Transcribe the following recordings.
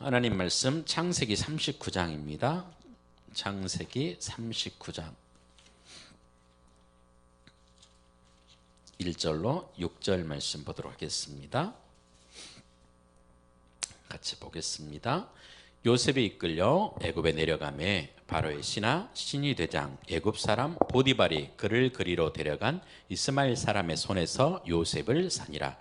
하나님 말씀 창세기 39장입니다. 창세기 39장 1절로 6절 말씀 보도록 하겠습니다. 같이 보겠습니다. 요셉이 이끌려 애굽에 내려가매 바로의 신하 대장 애굽 사람 보디발이 그를 그리로 데려간 이스마엘 사람의 손에서 요셉을 사니라.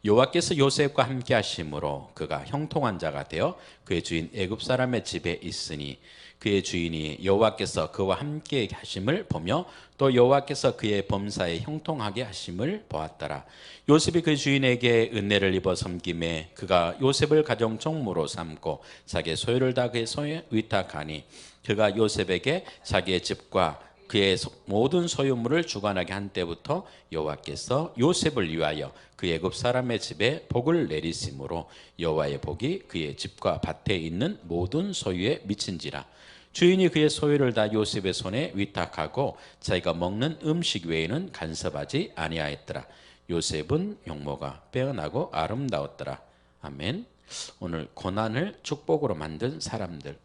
여호와께서 요셉과 함께 하심으로 그가 형통한 자가 되어 그의 주인 애굽 사람의 집에 있으니 그의 주인이 여호와께서 그와 함께 하심을 보며 또 여호와께서 그의 범사에 형통하게 하심을 보았더라. 요셉이 그 주인에게 은혜를 입어 섬김에 그가 요셉을 가정 총무로 삼고 자기의 소유를 다 그의 손에 위탁하니 그가 요셉에게 자기의 집과 그의 모든 소유물을 주관하게 한 때부터 여호와께서 요셉을 위하여 그 애굽 사람의 집에 복을 내리심으로 여호와의 복이 그의 집과 밭에 있는 모든 소유에 미친지라. 주인이 그의 소유를 다 요셉의 손에 위탁하고 자기가 먹는 음식 외에는 간섭하지 아니하였더라. 요셉은 용모가 빼어나고 아름다웠더라. 아멘. 오늘 고난을 축복으로 만든 사람들.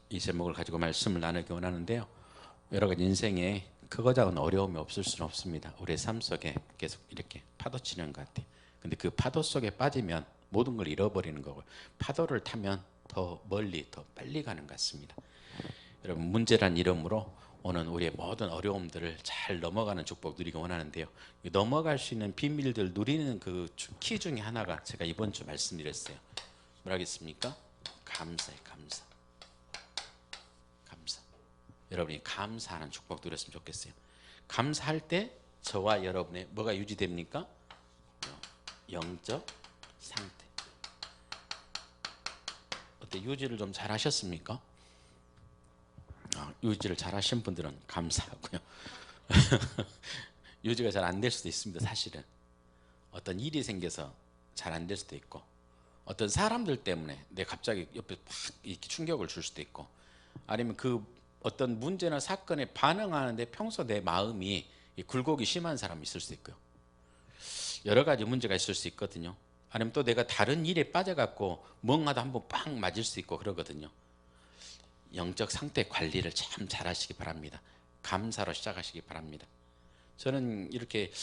이 제목을 가지고 말씀을 나누기 원하는데요. 여러 가지 인생에 크고 작은 어려움이 없을 수는 없습니다. 우리의 삶 속에 계속 이렇게 파도 치는 것 같아요. 근데 그 파도 속에 빠지면 모든 걸 잃어버리는 거고, 파도를 타면 더 멀리 더 빨리 가는 것 같습니다. 여러분, 문제란 이름으로 오늘 우리의 모든 어려움들을 잘 넘어가는 축복 누리기 원하는데요. 넘어갈 수 있는 비밀들 누리는 그 키 중에 하나가 제가 이번 주 말씀드렸어요. 뭐라겠습니까? 감사해. 감사. 여러분이 감사하는 축복 누렸으면 좋겠어요. 감사할 때 저와 여러분의 뭐가 유지됩니까? 영적 상태. 어때? 유지를 좀 잘 하셨습니까? 유지를 잘 하신 분들은 감사하고요. 유지가 잘 안 될 수도 있습니다. 사실은 어떤 일이 생겨서 잘 안 될 수도 있고, 어떤 사람들 때문에 내 갑자기 옆에 팍 이렇게 충격을 줄 수도 있고, 아니면 그 어떤 문제나 사건에 반응하는데 평소 내 마음이 굴곡이 심한 사람이 있을 수 있고요. 여러 가지 문제가 있을 수 있거든요. 아니면 또 내가 다른 일에 빠져갖고 뭔가도 한번 빵 맞을 수 있고 그러거든요. 영적 상태 관리를 참 잘하시기 바랍니다. 감사로 시작하시기 바랍니다. 저는 이렇게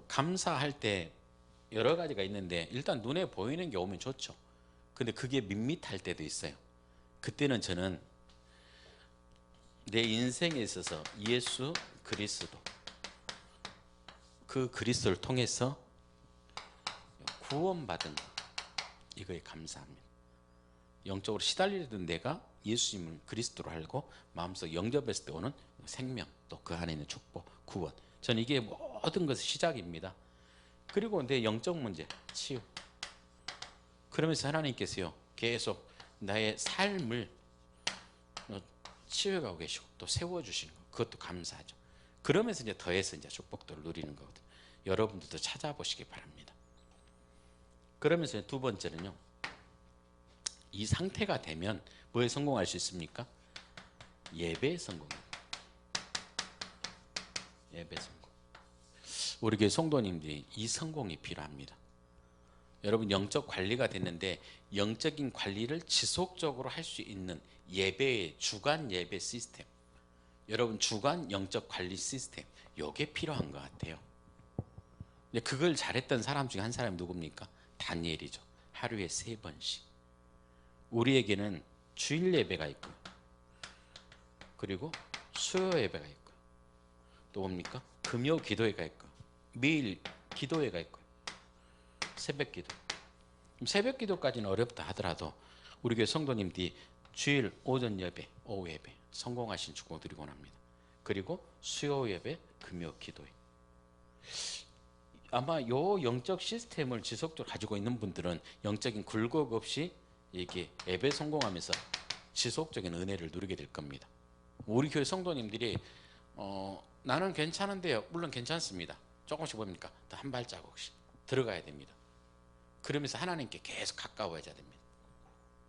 감사할 때 여러 가지가 있는데, 일단 눈에 보이는 게 오면 좋죠. 근데 그게 밋밋할 때도 있어요. 그때는 저는 내 인생에 있어서 예수 그리스도, 그 그리스도를 통해서 구원받은 이거에 감사합니다. 영적으로 시달리던 내가 예수님을 그리스도로 알고 마음속 영접했을 때 오는 생명, 또 그 안에 있는 축복, 구원, 저는 이게 모든 것의 시작입니다. 그리고 내 영적 문제 치유. 그러면서 하나님께서요 계속 나의 삶을 치유해가고 계시고 또 세워주시는 거, 그것도 감사하죠. 그러면서 이제 더해서 이제 축복들을 누리는 거거든요. 여러분들도 찾아보시기 바랍니다. 그러면서 두 번째는요, 이 상태가 되면 뭐에 성공할 수 있습니까? 예배에 성공합니다. 예배 성공. 우리 교회 성도님들이 이 성공이 필요합니다. 여러분, 영적 관리가 됐는데 영적인 관리를 지속적으로 할 수 있는 예배의 주간 예배 시스템, 여러분 주간 영적 관리 시스템, 이게 필요한 것 같아요. 근데 그걸 잘했던 사람 중에 한 사람이 누굽니까? 다니엘이죠. 하루에 3번씩. 우리에게는 주일 예배가 있고요, 그리고 수요 예배가 있고요, 또 뭡니까? 금요 기도회가 있고요, 매일 기도회가 있고요, 새벽 기도. 새벽 기도까지는 어렵다 하더라도 우리 교회 성도님들이 주일 오전 예배, 오후 예배 성공하신 축복 드리고 합니다. 그리고 수요 예배, 금요 기도회. 아마 요 영적 시스템을 지속적으로 가지고 있는 분들은 영적인 굴곡 없이 이렇게 예배 성공하면서 지속적인 은혜를 누리게 될 겁니다. 우리 교회 성도님들이 나는 괜찮은데요, 물론 괜찮습니다. 조금씩 뭡니까? 더 한 발자국씩 들어가야 됩니다. 그러면서 하나님께 계속 가까워져야 됩니다.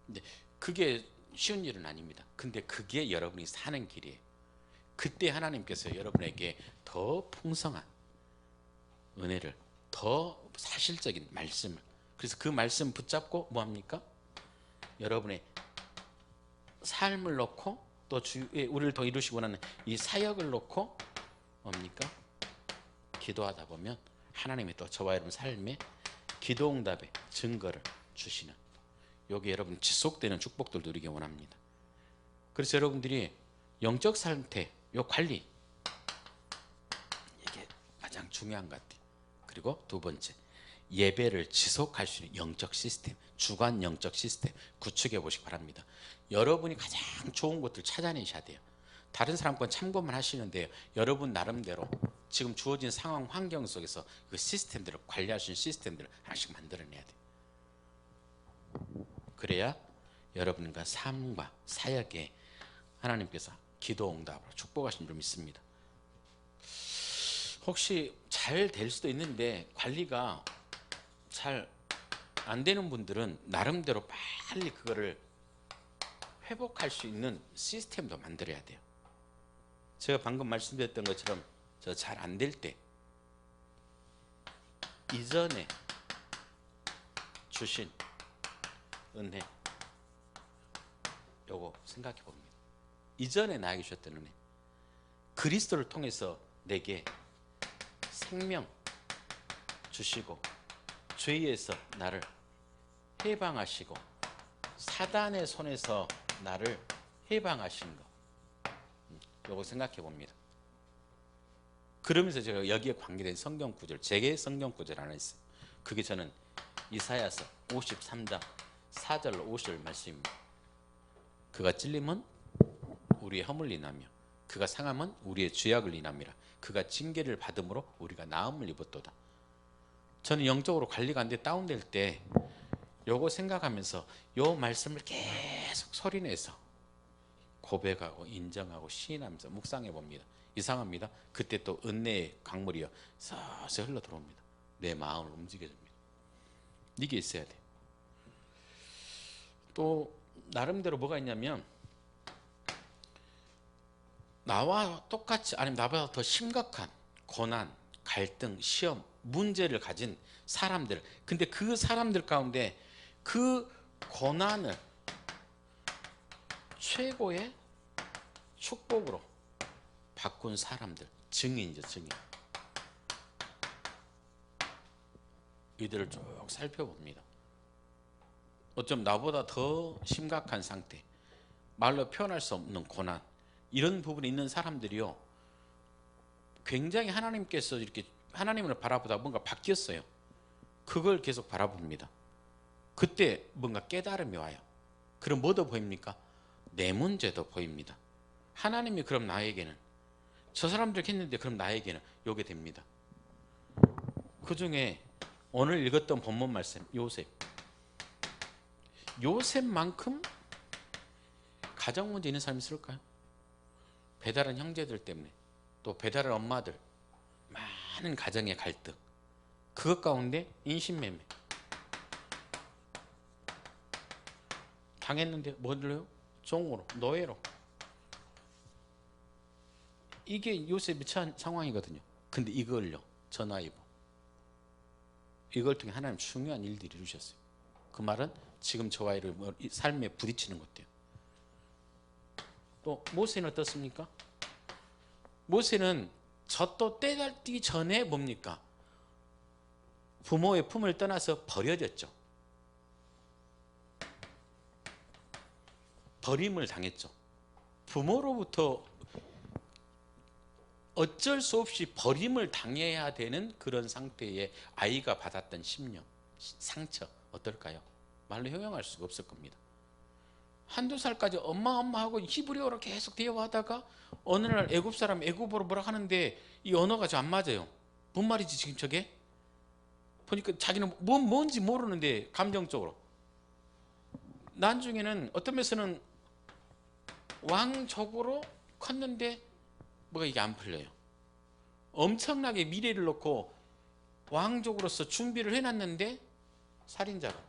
근데 그게 쉬운 일은 아닙니다. 근데 그게 여러분이 사는 길이에요. 그때 하나님께서 여러분에게 더 풍성한 은혜를, 더 사실적인 말씀을, 그래서 그 말씀 붙잡고 뭐합니까? 여러분의 삶을 놓고 또 주의 우리를 더 이루시고 하는 이 사역을 놓고 뭡니까? 기도하다 보면 하나님이 또 저와 여러분 삶에 기도응답의 증거를 주시는, 여기 여러분 지속되는 축복들 누리기 원합니다. 그래서 여러분들이 영적 상태, 요 관리, 이게 가장 중요한 것 같아요. 그리고 두 번째, 예배를 지속할 수 있는 영적 시스템, 주관 영적 시스템 구축해 보시기 바랍니다. 여러분이 가장 좋은 것들 찾아내셔야 돼요. 다른 사람 건 참고만 하시는데요, 여러분 나름대로 지금 주어진 상황 환경 속에서 그 시스템들을 관리할 수 있는 시스템들을 하나씩 만들어내야 돼요. 그래야 여러분과 삶과 사역에 하나님께서 기도 응답으로 축복하신 줄 믿습니다. 혹시 잘 될 수도 있는데 관리가 잘 안 되는 분들은 나름대로 빨리 그거를 회복할 수 있는 시스템도 만들어야 돼요. 제가 방금 말씀드렸던 것처럼 저 잘 안 될 때 이전에 주신 은혜, 요거 생각해 봅니다. 이전에 나에게 주셨던 은혜, 그리스도를 통해서 내게 생명 주시고 죄에서 나를 해방하시고 사단의 손에서 나를 해방하신 거, 요거 생각해 봅니다. 그러면서 제가 여기에 관계된 성경 구절, 제게 성경 구절 하나 있어요. 그게 저는 이사야서 53장 4절로 5절 말씀입니다. 그가 찔림은 우리의 허물 인하며 그가 상함은 우리의 죄악을 인함이라. 그가 징계를 받음으로 우리가 나음을 입었도다. 저는 영적으로 관리가 안 돼 다운될 때 요거 생각하면서 요 말씀을 계속 소리내서 고백하고 인정하고 시인하면서 묵상해 봅니다. 이상합니다. 그때 또 은혜의 강물이요 서서히 흘러 들어옵니다. 내 마음을 움직여 줍니다. 이게 있어야 돼요. 또 나름대로 뭐가 있냐면, 나와 똑같이 아니면 나보다 더 심각한 고난, 갈등, 시험, 문제를 가진 사람들, 근데 그 사람들 가운데 그 고난을 최고의 축복으로 바꾼 사람들, 증인이죠, 증인. 이들을 쭉 살펴봅니다. 어쩜 나보다 더 심각한 상태, 말로 표현할 수 없는 고난, 이런 부분이 있는 사람들이요, 굉장히 하나님께서 이렇게 하나님을 바라보다 뭔가 바뀌었어요. 그걸 계속 바라봅니다. 그때 뭔가 깨달음이 와요. 그럼 뭐도 보입니까? 내 문제도 보입니다. 하나님이 그럼 나에게는, 저 사람들 했는데 그럼 나에게는, 요게 됩니다. 그 중에 오늘 읽었던 본문 말씀, 요셉. 요셉만큼 가정 문제 있는 사람이 있을까요? 배달한 형제들 때문에, 또 배달한 엄마들, 많은 가정의 갈등, 그것 가운데 인신매매 당했는데 뭐를요? 종으로, 노예로. 이게 요셉이 처한 상황이거든요. 근데 이걸요, 전화위복, 이걸 통해 하나님 중요한 일들이 이루셨어요. 그 말은 지금 저와 이 삶에 부딪히는 것도요. 또 모세는 어떻습니까? 모세는 젖도 떼기 전에 뭡니까? 부모의 품을 떠나서 버려졌죠. 버림을 당했죠. 부모로부터 어쩔 수 없이 버림을 당해야 되는 그런 상태의 아이가 받았던 심령, 상처 어떨까요? 말로 형용할 수가 없을 겁니다. 한두 살까지 엄마 하고 히브리어로 계속 대화하다가 어느 날 애굽 사람 애굽어로 뭐라 하는데 이 언어가 좀 안 맞아요. 뭔 말이지 지금 저게? 보니까 자기는 뭔지 모르는데 감정적으로. 나중에는 어떤 면에서는 왕족으로 컸는데 뭐가 이게 안 풀려요. 엄청나게 미래를 놓고 왕족으로서 준비를 해놨는데 살인자가,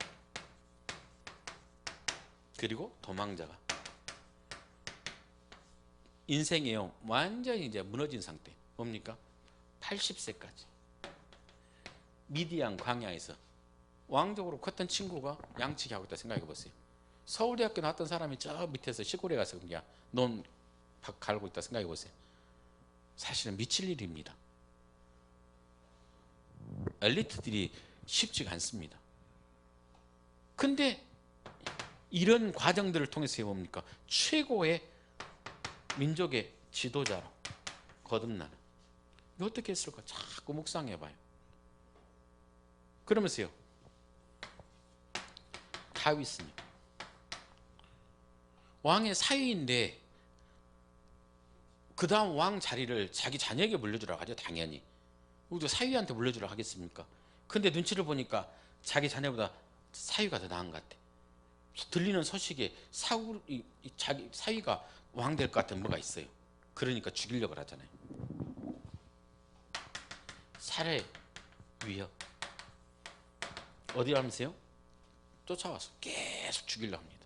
그리고 도망자가 인생이요 완전히 이제 무너진 상태. 뭡니까? 80세까지 미디안 광야에서 왕족으로 컸던 친구가 양치기 하고 있다 생각해 보세요. 서울대학교 나왔던 사람이 저 밑에서 시골에 가서 그냥 논 갈고 있다 생각해 보세요. 사실은 미칠 일입니다. 엘리트들이 쉽지가 않습니다. 근데 이런 과정들을 통해서 뭡니까? 최고의 민족의 지도자로 거듭나는. 이거 어떻게 했을까? 자꾸 묵상해봐요. 그러면서요, 다윗은요, 왕의 사위인데 그 다음 왕 자리를 자기 자녀에게 물려주라고 하죠. 당연히 우리도 사위한테 물려주라고 하겠습니까? 근데 눈치를 보니까 자기 자녀보다 사위가 더 나은 것 같아. 들리는 소식에 자기 사위가 왕 될 것 같은 뭐가 있어요. 그러니까 죽이려고 하잖아요. 살해 위협. 어디 가면서요? 쫓아와서 계속 죽이려고 합니다.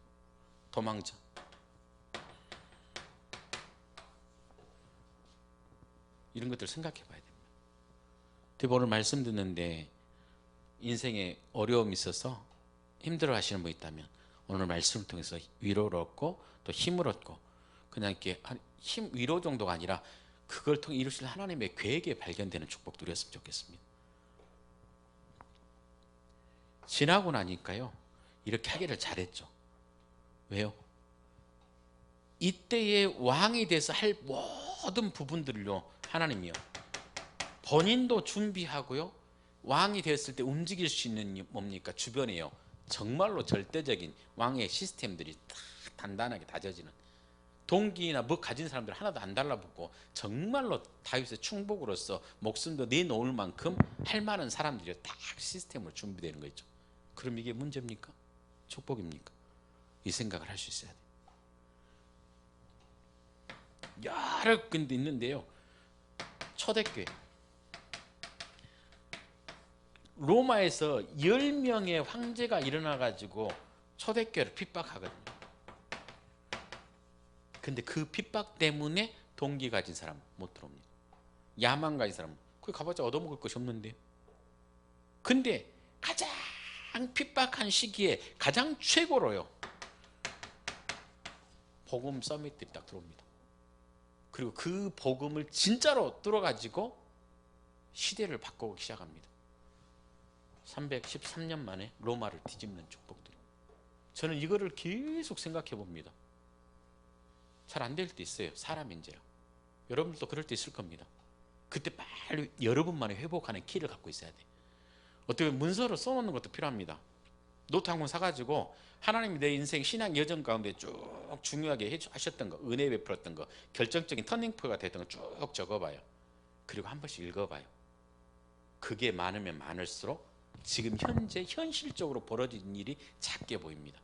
도망자. 이런 것들 생각해 봐야 됩니다. 오늘 말씀 듣는데 인생에 어려움이 있어서 힘들어 하시는 분 있다면 오늘 말씀을 통해서 위로를 얻고 또 힘을 얻고 그냥 이렇게 위로 정도가 아니라 그걸 통해 이루실 하나님의 계획에 발견되는 축복 누렸으면 좋겠습니다. 지나고 나니까요 이렇게 하기를 잘했죠. 왜요? 이때의 왕이 돼서 할 모든 부분들을요 하나님이요 본인도 준비하고요 왕이 됐을 때 움직일 수 있는 뭡니까? 주변에요 정말로 절대적인 왕의 시스템들이 다 단단하게 다져지는, 동기나 뭐 가진 사람들 하나도 안 달라붙고 정말로 다윗의 충복으로서 목숨도 내놓을 만큼 할 만한 사람들이 딱 시스템으로 준비되는 거 있죠. 그럼 이게 문제입니까? 축복입니까? 이 생각을 할 수 있어야 돼요. 여러 군데 있는데요 초대교회 로마에서 10명의 황제가 일어나가지고 초대교회를 핍박하거든요. 근데 그 핍박 때문에 동기 가진 사람 못 들어옵니다. 야망 가진 사람 거기 가봤자 얻어먹을 것이 없는데, 근데 가장 핍박한 시기에 가장 최고로요 복음 서밋들이 딱 들어옵니다. 그리고 그 복음을 진짜로 뚫어가지고 시대를 바꾸기 시작합니다. 313년 만에 로마를 뒤집는 축복들. 저는 이거를 계속 생각해 봅니다. 잘 안 될 때 있어요. 사람인지라. 여러분들도 그럴 때 있을 겁니다. 그때 빨리 여러분만의 회복하는 키를 갖고 있어야 돼. 어떻게 보면 문서로 써놓는 것도 필요합니다. 노트 한 권 사가지고 하나님이 내 인생 신앙 여정 가운데 쭉 중요하게 하셨던 거, 은혜 베풀었던 거, 결정적인 터닝포인트가 됐던 거 쭉 적어봐요. 그리고 한 번씩 읽어봐요. 그게 많으면 많을수록 지금 현재 현실적으로 벌어진 일이 작게 보입니다.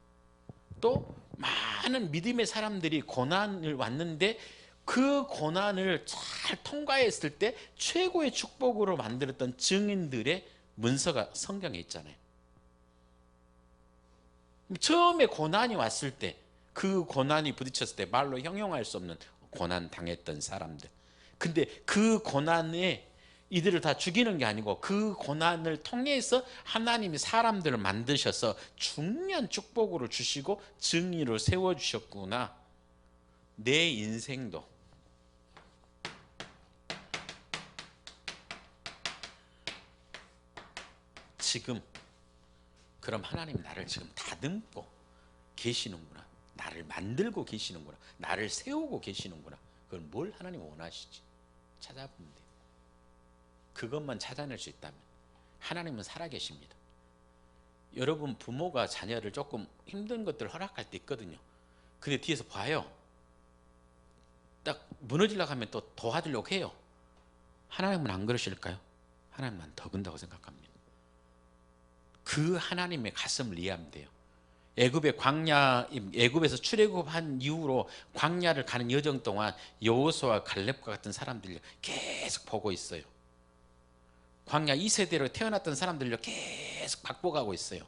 또 많은 믿음의 사람들이 고난을 왔는데 그 고난을 잘 통과했을 때 최고의 축복으로 만들었던 증인들의 문서가 성경에 있잖아요. 처음에 고난이 왔을 때, 그 고난이 부딪혔을 때 말로 형용할 수 없는 고난 당했던 사람들. 근데 그 고난에 이들을 다 죽이는 게 아니고 그 고난을 통해서 하나님이 사람들을 만드셔서 중요한 축복으로 주시고 증인으로 세워주셨구나. 내 인생도 지금 그럼 하나님 나를 지금 다듬고 계시는구나. 나를 만들고 계시는구나. 나를 세우고 계시는구나. 그걸 뭘 하나님 원하시지? 찾아보면 돼요. 그것만 찾아낼 수 있다면 하나님은 살아계십니다. 여러분 부모가 자녀를 조금 힘든 것들 허락할 때 있거든요. 근데 뒤에서 봐요. 딱 무너지려고 하면 또 도와주려고 해요. 하나님은 안 그러실까요? 하나님은 더 근다고 생각합니다. 그 하나님의 가슴을 이해하면 돼요. 애굽에서 출애굽한 이후로 광야를 가는 여정 동안 여호수아와 갈렙과 같은 사람들이 계속 보고 있어요. 광야 2세대로 태어났던 사람들로 계속 바꿔가고 있어요.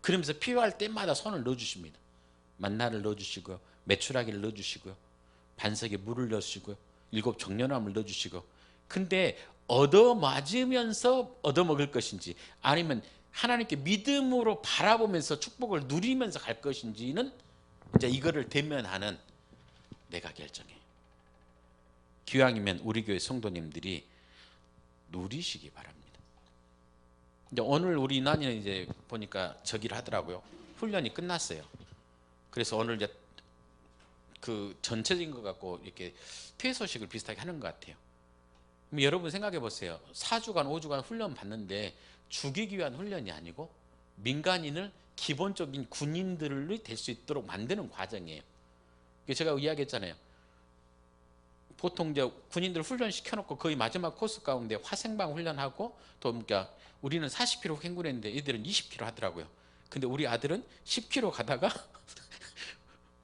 그러면서 필요할 때마다 손을 넣어주십니다. 만나를 넣어주시고요, 메추라기를 넣어주시고요, 반석에 물을 넣으시고요. 7 정련함을 넣어주시고. 근데 얻어맞으면서 얻어먹을 것인지 아니면 하나님께 믿음으로 바라보면서 축복을 누리면서 갈 것인지는 이제 이거를 대면하는 내가 결정해요. 기왕이면 우리 교회 성도님들이 누리시기 바랍니다. 이제 오늘 우리 난이는 이제 보니까 저기를 하더라고요. 훈련이 끝났어요. 그래서 오늘 이제 그 전체적인 것 갖고 이렇게 퇴소식을 비슷하게 하는 것 같아요. 그럼 여러분 생각해 보세요. 4주간 5주간 훈련 받는데 죽이기 위한 훈련이 아니고 민간인을 기본적인 군인들이 될 수 있도록 만드는 과정이에요. 제가 이야기했잖아요. 보통 이제 군인들 훈련 시켜놓고 거의 마지막 코스 가운데 화생방 훈련하고 또 그러니까 우리는 40km 행군했는데 얘들은 20km 하더라고요. 근데 우리 아들은 10km 가다가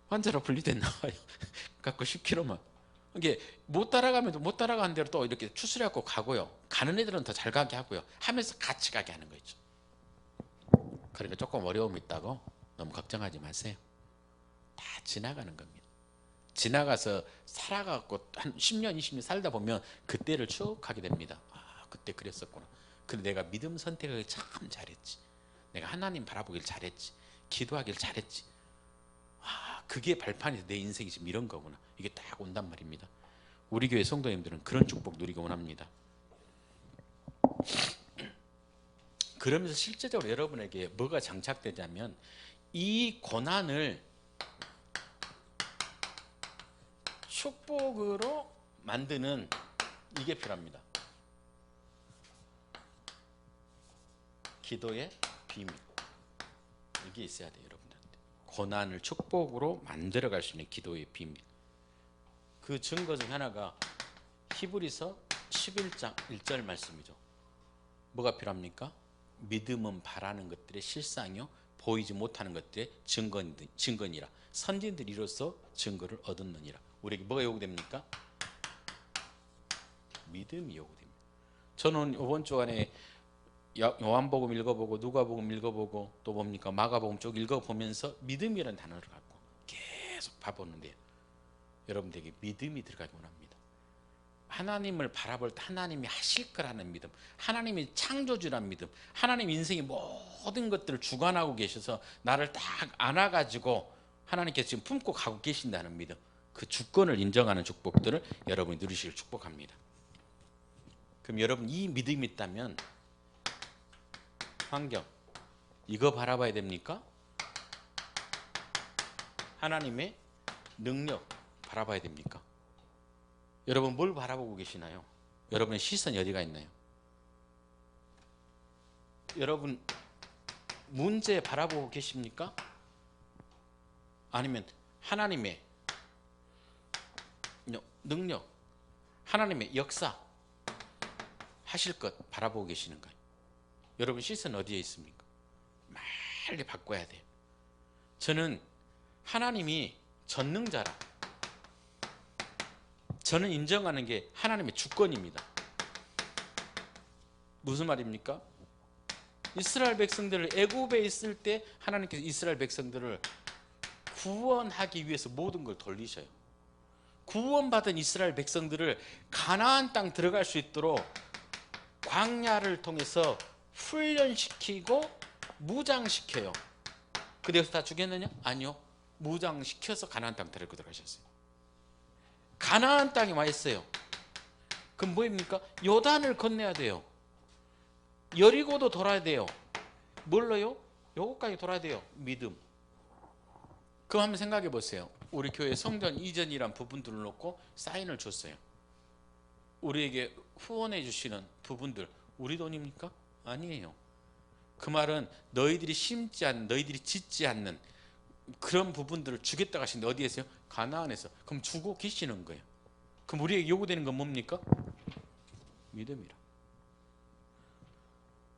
환자로 분리됐나 봐요. 갖고 10km만. 이게 못 따라가면 못 따라가는 대로 또 이렇게 추스려갖고 가고요. 가는 애들은 더 잘 가게 하고요. 하면서 같이 가게 하는 거죠. 그러니까 조금 어려움이 있다고 너무 걱정하지 마세요. 다 지나가는 겁니다. 지나가서 살아갖고 한 10년, 20년 살다 보면 그때를 추억하게 됩니다. 아, 그때 그랬었구나. 근데 내가 믿음 선택을 참 잘했지. 내가 하나님 바라보길 잘했지. 기도하길 잘했지. 아, 그게 발판이 내 인생이 지금 이런 거구나. 이게 딱 온단 말입니다. 우리 교회 성도님들은 그런 축복 누리기 원합니다. 그러면서 실제적으로 여러분에게 뭐가 장착되자면 이 고난을 축복으로 만드는 이게 필요합니다. 기도의 비밀. 이게 있어야 돼요, 여러분들한테. 고난을 축복으로 만들어갈 수 있는 기도의 비밀. 그 증거 중 하나가 히브리서 11장 1절 말씀이죠. 뭐가 필요합니까? 믿음은 바라는 것들의 실상이요 보이지 못하는 것들의 증거니라. 선진들이로서 증거를 얻었느니라. 우리에게 뭐가 요구됩니까? 믿음이 요구됩니다. 저는 이번 주간에 요한복음 읽어보고 누가복음 읽어보고 또 뭡니까 마가복음 쭉 읽어보면서 믿음이라는 단어를 갖고 계속 봐보는데요. 여러분들에게 믿음이 들어가기 원합니다. 하나님을 바라볼 때 하나님이 하실 거라는 믿음, 하나님이 창조주라는 믿음, 하나님 인생의 모든 것들을 주관하고 계셔서 나를 딱 안아가지고 하나님께서 지금 품고 가고 계신다는 믿음, 그 주권을 인정하는 축복들을 여러분이 누리시길 축복합니다. 그럼 여러분 이 믿음이 있다면 환경 이거 바라봐야 됩니까? 하나님의 능력 바라봐야 됩니까? 여러분 뭘 바라보고 계시나요? 여러분의 시선이 어디가 있나요? 여러분 문제 바라보고 계십니까? 아니면 하나님의 능력, 하나님의 역사 하실 것 바라보고 계시는가요? 여러분 시선 어디에 있습니까? 빨리 바꿔야 돼요. 저는 하나님이 전능자라 저는 인정하는 게 하나님의 주권입니다. 무슨 말입니까? 이스라엘 백성들을 애굽에 있을 때 하나님께서 이스라엘 백성들을 구원하기 위해서 모든 걸 돌리셔요. 구원받은 이스라엘 백성들을 가나안 땅 들어갈 수 있도록 광야를 통해서 훈련시키고 무장시켜요. 근데 여기서 다 죽였느냐? 아니요. 무장시켜서 가나안 땅 데리고 들어가셨어요. 가나안 땅에 와 있어요. 그럼 뭐입니까? 요단을 건너야 돼요. 여리고도 돌아야 돼요. 뭘로요? 요것까지 돌아야 돼요. 믿음. 그거 한번 생각해 보세요. 우리 교회 성전 이전이란 부분들을 놓고 사인을 줬어요. 우리에게 후원해 주시는 부분들 우리 돈입니까? 아니에요. 그 말은 너희들이 심지 않는, 너희들이 짓지 않는 그런 부분들을 주겠다고 하시는데 어디에서요? 가나안에서. 그럼 주고 계시는 거예요. 그럼 우리에게 요구되는 건 뭡니까? 믿음이라.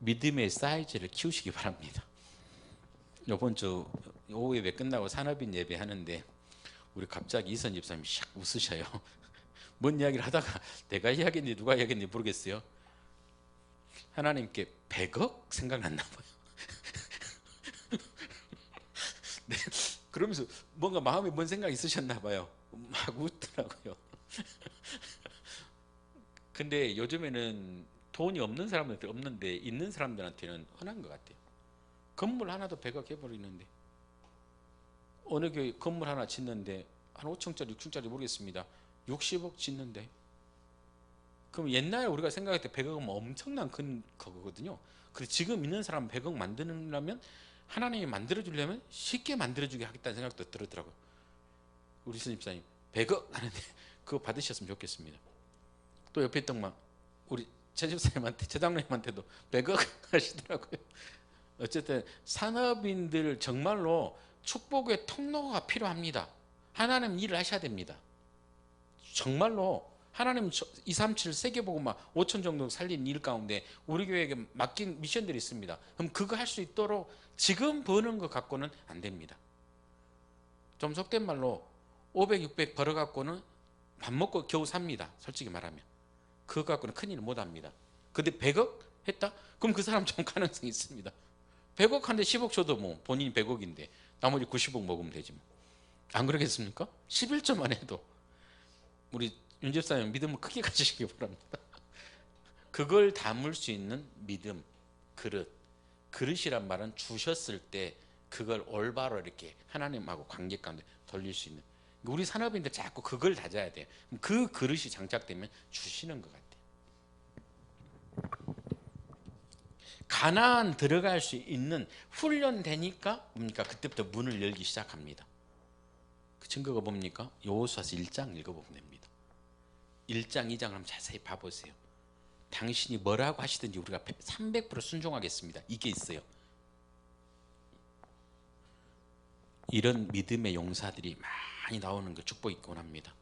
믿음의 사이즈를 키우시기 바랍니다. 이번 주 오후 예배 끝나고 산업인 예배 하는데 우리 갑자기 이선 집사님이 샥 웃으셔요. 뭔 이야기를 하다가 내가 이야기했는지 누가 이야기했는지 모르겠어요. 하나님께 100억 생각났나 봐요. 네, 그러면서 뭔가 마음에 뭔 생각이 있으셨나 봐요. 막 웃더라고요. 근데 요즘에는 돈이 없는 사람들한테 없는데 있는 사람들한테는 흔한 것 같아요. 건물 하나도 100억 해버리는데, 어느 교회 건물 하나 짓는데 한 5층짜리 6층짜리 모르겠습니다. 60억 짓는데, 그럼 옛날에 우리가 생각할 때 100억은 엄청난 큰 거거든요. 그리고 지금 있는 사람 100억 만드려면, 하나님이 만들어주려면 쉽게 만들어주게 하겠다는 생각도 들었더라고요. 우리 스님사님 100억 하는데 그거 받으셨으면 좋겠습니다. 또 옆에 있던 막 우리 최 집사님한테, 최 장로님한테도 100억 하시더라고요. 어쨌든 산업인들 정말로 축복의 통로가 필요합니다. 하나님 일을 하셔야 됩니다. 정말로 하나님 237 세계복음화 5천 정도 살린 일 가운데 우리 교회에게 맡긴 미션들이 있습니다. 그럼 그거 할 수 있도록 지금 버는 것 갖고는 안 됩니다. 좀 속된 말로 500, 600 벌어갖고는 밥 먹고 겨우 삽니다. 솔직히 말하면. 그거 갖고는 큰일 못합니다. 근데 100억 했다? 그럼 그 사람 좀 가능성이 있습니다. 100억 한데 10억 줘도 뭐 본인이 100억인데 나머지 90억 먹으면 되지 뭐. 안 그러겠습니까? 11조만 해도. 우리 윤 집사님 믿음을 크게 가지시기 바랍니다. 그걸 담을 수 있는 믿음, 그릇이란 말은 주셨을 때 그걸 올바로 이렇게 하나님하고 관계 가운데 돌릴 수 있는, 우리 산업인들 자꾸 그걸 다져야 돼요. 그 그릇이 장착되면 주시는 것 같아요. 가나안 들어갈 수 있는 훈련되니까 뭡니까? 그때부터 문을 열기 시작합니다. 그 증거가 뭡니까? 여호수아서 1장 읽어보면 됩니다. 1장 2장을 한번 자세히 봐보세요. 당신이 뭐라고 하시든지 우리가 300% 순종하겠습니다. 이게 있어요. 이런 믿음의 용사들이 많이 나오는 거 축복이 있곤 합니다.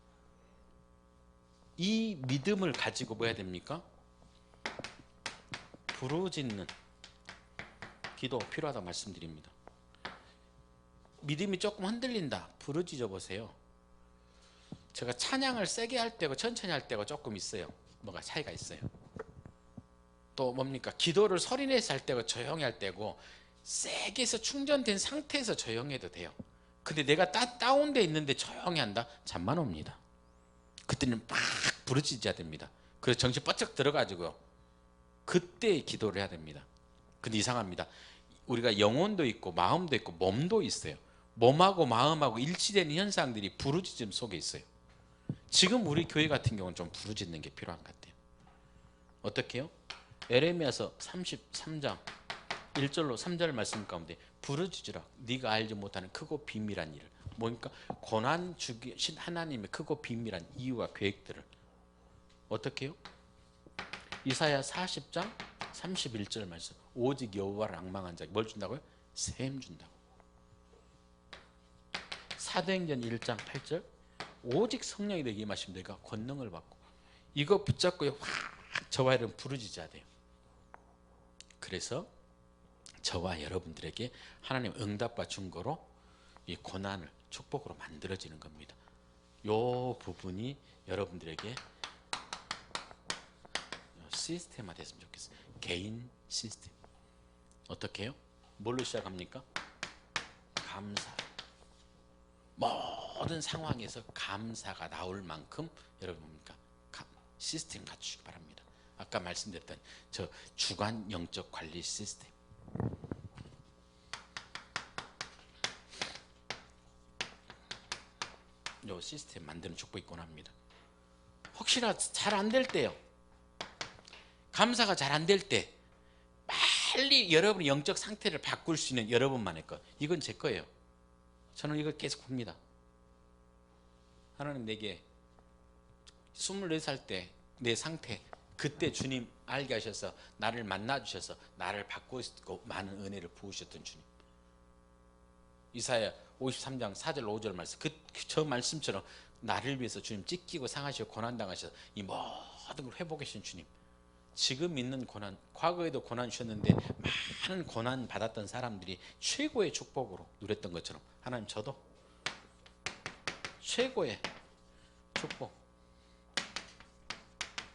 이 믿음을 가지고 뭐 해야 됩니까? 부르짖는 기도 필요하다고 말씀드립니다. 믿음이 조금 흔들린다, 부르짖어 보세요. 제가 찬양을 세게 할 때고 천천히 할 때고 조금 있어요. 뭐가 차이가 있어요. 또 뭡니까? 기도를 소리내서 할 때고 조용히 할 때고, 세게 해서 충전된 상태에서 조용히 해도 돼요. 근데 내가 다운돼 있는데 조용히 한다? 잠만 옵니다. 그때는 막 부르짖어야 됩니다. 그래서 정신 바짝 들어가지고 그때 기도를 해야 됩니다. 근데 이상합니다. 우리가 영혼도 있고 마음도 있고 몸도 있어요. 몸하고 마음하고 일치되는 현상들이 부르짖음 속에 있어요. 지금 우리 교회 같은 경우는 좀 부르짖는 게 필요한 것 같아요. 어떻게 해요? 에레미야서 33장 1절로 3절 말씀 가운데 부르짖으라 네가 알지 못하는 크고 비밀한 일을, 뭡니까? 고난 주신 하나님의 크고 비밀한 이유와 계획들을. 어떻게 해요? 이사야 40장 31절 말씀, 오직 여호와를 앙망한 자에게 뭘 준다고요? 샘 준다고. 사도행전 1장 8절, 오직 성령이 내게 임하시면 내가 권능을 받고, 이거 붙잡고 확 저와 여러분 부르짖어야 돼요. 그래서 저와 여러분들에게 하나님 응답과 증거로 이 고난을 축복으로 만들어지는 겁니다. 이 부분이 여러분들에게 시스템화 됐으면 좋겠어요. 개인 시스템. 어떻게 해요? 뭘로 시작합니까? 감사. 모든 상황에서 감사가 나올 만큼 여러분 뭡니까? 시스템 갖추시기 바랍니다. 아까 말씀드렸던 저 주관 영적 관리 시스템. 요 시스템 만드는 축복이 있곤 합니다. 혹시나 잘 안 될 때요, 감사가 잘 안 될 때 빨리 여러분의 영적 상태를 바꿀 수 있는 여러분만의 것, 이건 제 거예요. 저는 이걸 계속 봅니다. 하나님 내게 24살 때 내 상태, 그때 주님 알게 하셔서 나를 만나 주셔서 나를 바꾸시고 많은 은혜를 부으셨던 주님. 이사야 53장 4절 5절 말씀, 저 말씀처럼 나를 위해서 주님 찢기고 상하시고 고난당하셔서 이 모든 걸 회복해 주신 주님. 지금 있는 고난, 과거에도 고난 주셨는데 많은 고난 받았던 사람들이 최고의 축복으로 누렸던 것처럼 하나님 저도 최고의 축복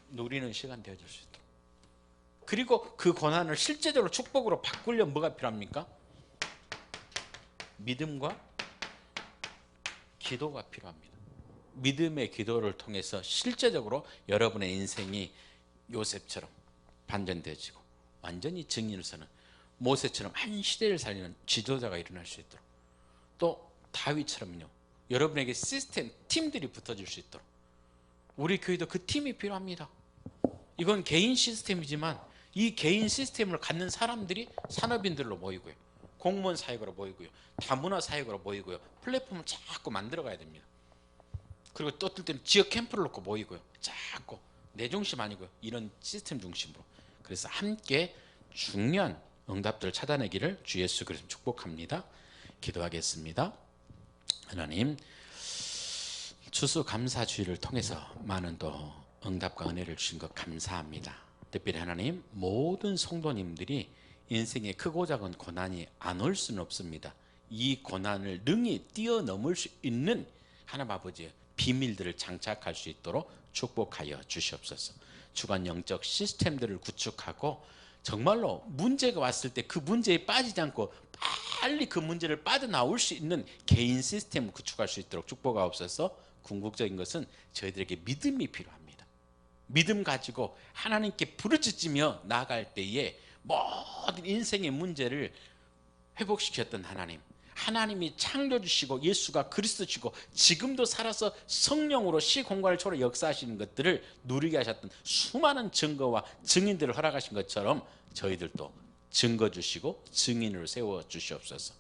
누리는 시간 되어질 수 있도록, 그리고 그 고난을 실제적으로 축복으로 바꾸려면 뭐가 필요합니까? 믿음과 기도가 필요합니다. 믿음의 기도를 통해서 실제적으로 여러분의 인생이 요셉처럼 반전되어지고 완전히 증인을 서는 모세처럼 한 시대를 살리는 지도자가 일어날 수 있도록, 또 다윗처럼요 여러분에게 시스템, 팀들이 붙어질 수 있도록, 우리 교회도 그 팀이 필요합니다. 이건 개인 시스템이지만 이 개인 시스템을 갖는 사람들이 산업인들로 모이고요, 공무원 사역으로 모이고요, 다문화 사역으로 모이고요, 플랫폼을 자꾸 만들어 가야 됩니다. 그리고 또 어떨 때는 지역 캠프를 놓고 모이고요, 자꾸 내 중심 아니고요, 이런 시스템 중심으로. 그래서 함께 중요한 응답들을 찾아내기를 주 예수 그리스도 축복합니다. 기도하겠습니다. 하나님, 추수감사주의를 통해서 많은 또 응답과 은혜를 주신 것 감사합니다. 특별히 하나님, 모든 성도님들이 인생에 크고 작은 고난이 안 올 수는 없습니다. 이 고난을 능히 뛰어넘을 수 있는 하나님 아버지의 비밀들을 장착할 수 있도록 축복하여 주시옵소서. 주관 영적 시스템들을 구축하고 정말로 문제가 왔을 때 그 문제에 빠지지 않고 빨리 그 문제를 빠져나올 수 있는 개인 시스템을 구축할 수 있도록 축복하옵소서. 궁극적인 것은 저희들에게 믿음이 필요합니다. 믿음 가지고 하나님께 부르짖으며 나아갈 때에 모든 인생의 문제를 회복시켰던 하나님, 하나님이 창조주시고 예수가 그리스도시고 지금도 살아서 성령으로 시공간을 초월해 역사하시는 것들을 누리게 하셨던 수많은 증거와 증인들을 허락하신 것처럼 저희들도 증거 주시고 증인으로 세워주시옵소서.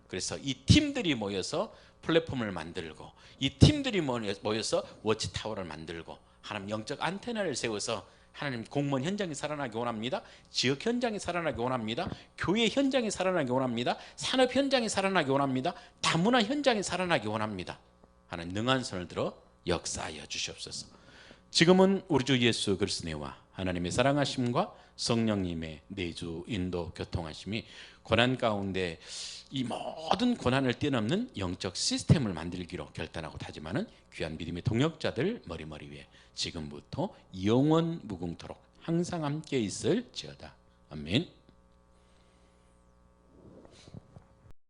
그래서 이 팀들이 모여서 플랫폼을 만들고, 이 팀들이 모여서 워치타워를 만들고, 하나님 영적 안테나를 세워서 하나님 공무원 현장이 살아나기 원합니다. 지역 현장이 살아나기 원합니다. 교회 현장이 살아나기 원합니다. 산업 현장이 살아나기 원합니다. 다문화 현장이 살아나기 원합니다. 하나님 능한 손을 들어 역사하여 주시옵소서. 지금은 우리 주 예수 그리스도와 하나님의 사랑하심과 성령님의 내주 인도 교통하심이 고난 가운데 이 모든 고난을 뛰어넘는 영적 시스템을 만들기로 결단하고 다짐하는 귀한 믿음의 동역자들 머리머리 위에 지금부터 영원 무궁토록 항상 함께 있을지어다. 아멘.